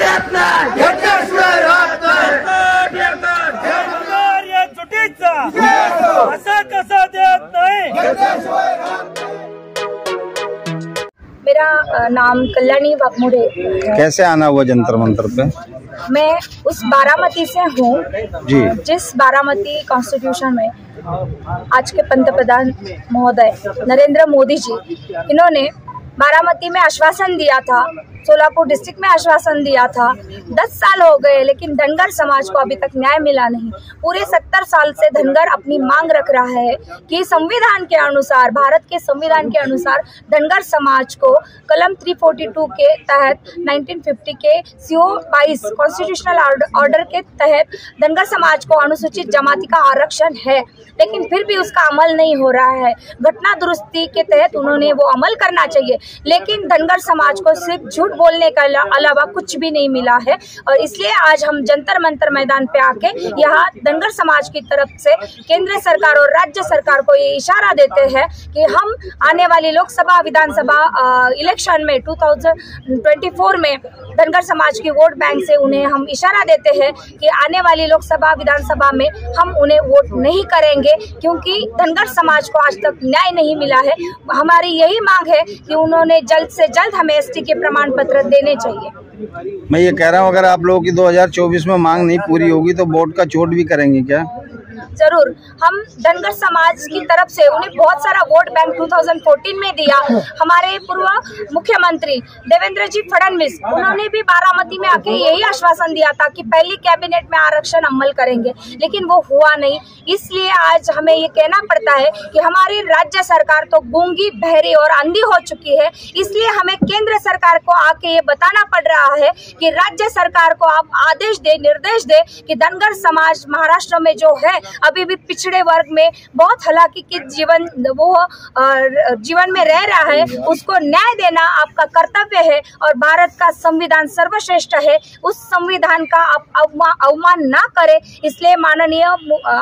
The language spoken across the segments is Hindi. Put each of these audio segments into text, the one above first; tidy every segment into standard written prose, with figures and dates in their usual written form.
देत नाही, घेतल्याशिवाय राहत नाही, या चुकीचा असा कसा देत नाही, घेतल्याशिवाय राहत नाही। मेरा नाम कल्याणी वाघमोड़े। कैसे आना हुआ जंतर मंतर पे? मैं उस बारामती से हूँ जी, जिस बारामती कॉन्स्टिट्यूशन में आज के पंतप्रधान महोदय नरेंद्र मोदी जी, इन्होंने बारामती में आश्वासन दिया था, सोलापुर डिस्ट्रिक्ट में आश्वासन दिया था। 10 साल हो गए लेकिन धनगर समाज को अभी तक न्याय मिला नहीं। पूरे 70 साल से धनगर अपनी मांग रख रहा है कि संविधान के अनुसार, भारत के संविधान के अनुसार धनगर समाज को कलम 342 के तहत 1950 के CO 22 कॉन्स्टिट्यूशनल ऑर्डर के तहत धनगर समाज को अनुसूचित जमाती का आरक्षण है, लेकिन फिर भी उसका अमल नहीं हो रहा है। घटना दुरुस्ती के तहत उन्होंने वो अमल करना चाहिए, लेकिन धनगर समाज को सिर्फ झूठ बोलने के अलावा कुछ भी नहीं मिला है। और इसलिए आज हम जंतर मंतर मैदान पे आके यहाँ धनगर समाज की तरफ से केंद्र सरकार और राज्य सरकार को ये इशारा देते हैं कि हम आने वाली लोकसभा विधानसभा इलेक्शन में 2024 में धनगर समाज की वोट बैंक से उन्हें हम इशारा देते हैं कि आने वाली लोकसभा विधानसभा में हम उन्हें वोट नहीं करेंगे, क्योंकि धनगर समाज को आज तक न्याय नहीं मिला है। हमारी यही मांग है कि उन्होंने जल्द से जल्द हमें ST के प्रमाण पत्र देने चाहिए। मैं ये कह रहा हूँ, अगर आप लोगों की 2024 में मांग नहीं पूरी होगी तो वोट का चोट भी करेंगे क्या? जरूर, हम धनगर समाज की तरफ से उन्हें बहुत सारा वोट बैंक 2014 में दिया। हमारे पूर्व मुख्यमंत्री देवेंद्र जी फडणवीस, उन्होंने भी बारामती में आके यही आश्वासन दिया था कि पहली कैबिनेट में आरक्षण अमल करेंगे, लेकिन वो हुआ नहीं। इसलिए आज हमें ये कहना पड़ता है कि हमारी राज्य सरकार तो गूंगी, बहरी और अंधी हो चुकी है। इसलिए हमें केंद्र सरकार को आके ये बताना पड़ रहा है कि राज्य सरकार को आप आदेश दे, निर्देश दे कि धनगर समाज महाराष्ट्र में जो है अभी भी पिछड़े वर्ग में बहुत हालांकि की जीवन में रह रहा है, उसको न्याय देना आपका कर्तव्य है। और भारत का संविधान सर्वश्रेष्ठ है, उस संविधान का आप अवमान ना करें। इसलिए माननीय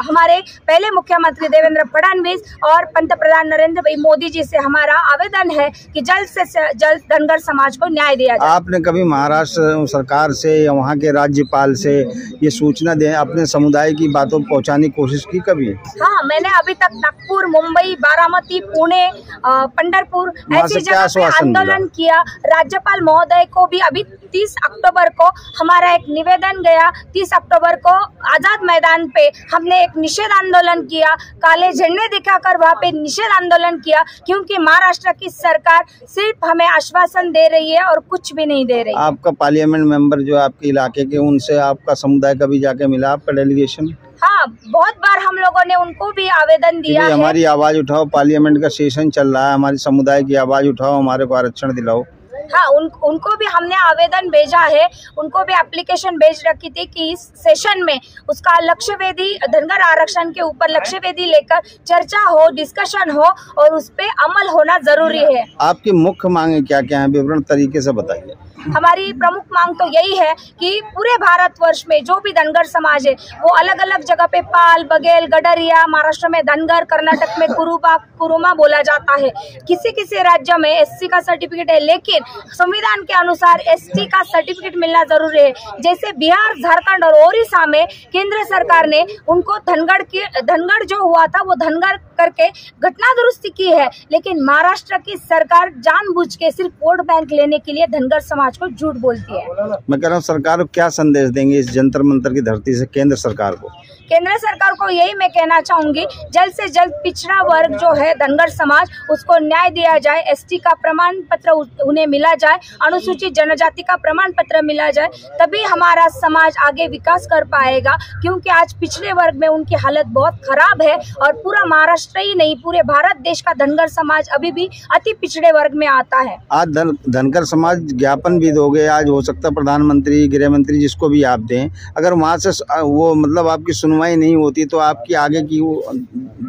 हमारे पहले मुख्यमंत्री देवेंद्र फडणवीस और पंतप्रधान नरेंद्र भाई मोदी जी से हमारा आवेदन है कि जल्द से जल्द धनगर समाज को न्याय दिया जाए। आपने कभी महाराष्ट्र सरकार से या वहाँ के राज्यपाल से ये सूचना दे, अपने समुदाय की बातों पहुँचाने की कोशिश की कभी? हाँ, मैंने अभी तक नागपुर, मुंबई, बारामती, पुणे, पंढरपुर ऐसी जगह पे आंदोलन किया। राज्यपाल महोदय को भी अभी 30 अक्टूबर को हमारा एक निवेदन गया। 30 अक्टूबर को आजाद मैदान पे हमने एक निषेध आंदोलन किया, काले झंडे दिखाकर वहाँ पे निषेध आंदोलन किया, क्योंकि महाराष्ट्र की सरकार सिर्फ हमें आश्वासन दे रही है और कुछ भी नहीं दे रही। आपका पार्लियामेंट मेंबर जो आपके इलाके के, उनसे आपका समुदाय कभी जाके मिला, आपका डेलीगेशन? हाँ, बहुत बार हम लोगों ने उनको भी आवेदन दिया है। हमारी आवाज उठाओ, पार्लियामेंट का सेशन चल रहा है, हमारी समुदाय की आवाज उठाओ, हमारे को आरक्षण दिलाओ। हाँ, उनको भी हमने आवेदन भेजा है, उनको भी एप्लीकेशन भेज रखी थी कि इस सेशन में उसका लक्ष्यवेधी धनगर आरक्षण के ऊपर लक्ष्यवेधी लेकर चर्चा हो, डिस्कशन हो और उस पे अमल होना जरूरी है। आपकी मुख्य मांगे क्या क्या है, विवरण तरीके से बताइए। हमारी प्रमुख मांग तो यही है कि पूरे भारतवर्ष में जो भी धनगर समाज है वो अलग अलग जगह पे पाल, बघेल, गडरिया, महाराष्ट्र में धनगर, कर्नाटक में कुरुमा बोला जाता है। किसी किसी राज्य में SC का सर्टिफिकेट है, लेकिन संविधान के अनुसार ST का सर्टिफिकेट मिलना जरूरी है। जैसे बिहार, झारखंड और ओडिशा में केंद्र सरकार ने उनको धनगर जो हुआ था वो धनगर करके घटना दुरुस्ती की है, लेकिन महाराष्ट्र की सरकार जानबूझ के सिर्फ वोट बैंक लेने के लिए धनगर समाज को झूठ बोलती है। मैं कह रहा हूँ, सरकार को क्या संदेश देंगे इस जंतर मंतर की धरती से केंद्र सरकार को? केंद्र सरकार को यही मैं कहना चाहूंगी, जल्द से जल्द पिछड़ा वर्ग जो है धनगर समाज, उसको न्याय दिया जाए। ST का प्रमाण पत्र उन्हें मिला जाए, अनुसूचित जनजाति का प्रमाण पत्र मिला जाए, तभी हमारा समाज आगे विकास कर पाएगा। क्योंकि आज पिछड़े वर्ग में उनकी हालत बहुत खराब है और पूरा महाराष्ट्र ही नहीं, पूरे भारत देश का धनगर समाज अभी भी अति पिछड़े वर्ग में आता है। आज धनगर समाज ज्ञापन भी दोगे, आज हो सकता है प्रधानमंत्री, गृह मंत्री जिसको भी आप दें, अगर वहाँ से वो मतलब आपकी सुनवाई नहीं होती तो आपकी आगे की वो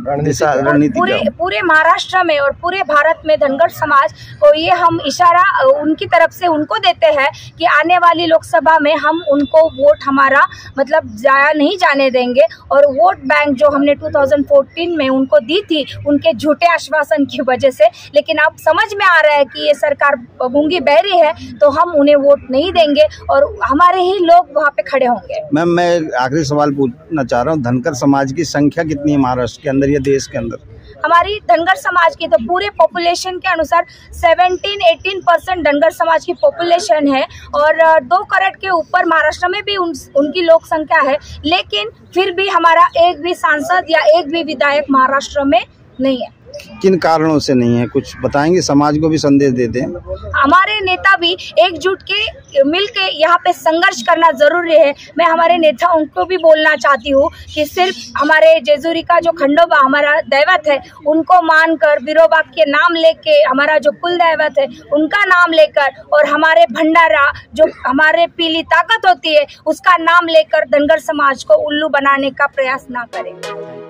रणनीति पूरे महाराष्ट्र में और पूरे भारत में धनगर समाज को ये हम इशारा उनकी तरफ से उनको देते हैं कि आने वाली लोकसभा में हम उनको वोट हमारा मतलब जाया नहीं जाने देंगे। और वोट बैंक जो हमने 2014 में उनको दी थी उनके झूठे आश्वासन की वजह से। लेकिन अब समझ में आ रहा है कि ये सरकार गूंगी बहरी है, तो हम उन्हें वोट नहीं देंगे और हमारे ही लोग वहाँ पे खड़े होंगे। मैम, मैं आखिरी सवाल पूछना चाह रहा हूँ, धनकर समाज की संख्या कितनी है महाराष्ट्र के अंदर या देश के अंदर? हमारी धनगर समाज की तो पूरे पॉपुलेशन के अनुसार 17-18% धनगर समाज की पॉपुलेशन है और 2 करोड़ के ऊपर महाराष्ट्र में भी उनकी लोक संख्या है। लेकिन फिर भी हमारा एक भी सांसद या एक भी विधायक महाराष्ट्र में नहीं है। किन कारणों से नहीं है, कुछ बताएंगे? समाज को भी संदेश देते हैं। हमारे नेता भी एकजुट के मिलके यहाँ पे संघर्ष करना जरूरी है। मैं हमारे नेताओं को भी बोलना चाहती हूँ कि सिर्फ हमारे जेजुरी का जो खंडोबा हमारा दैवत है उनको मानकर, बिरोबा के नाम लेके, हमारा जो कुल दैवत है उनका नाम लेकर और हमारे भंडारा जो हमारे पीली ताकत होती है उसका नाम लेकर धनगर समाज को उल्लू बनाने का प्रयास ना करें।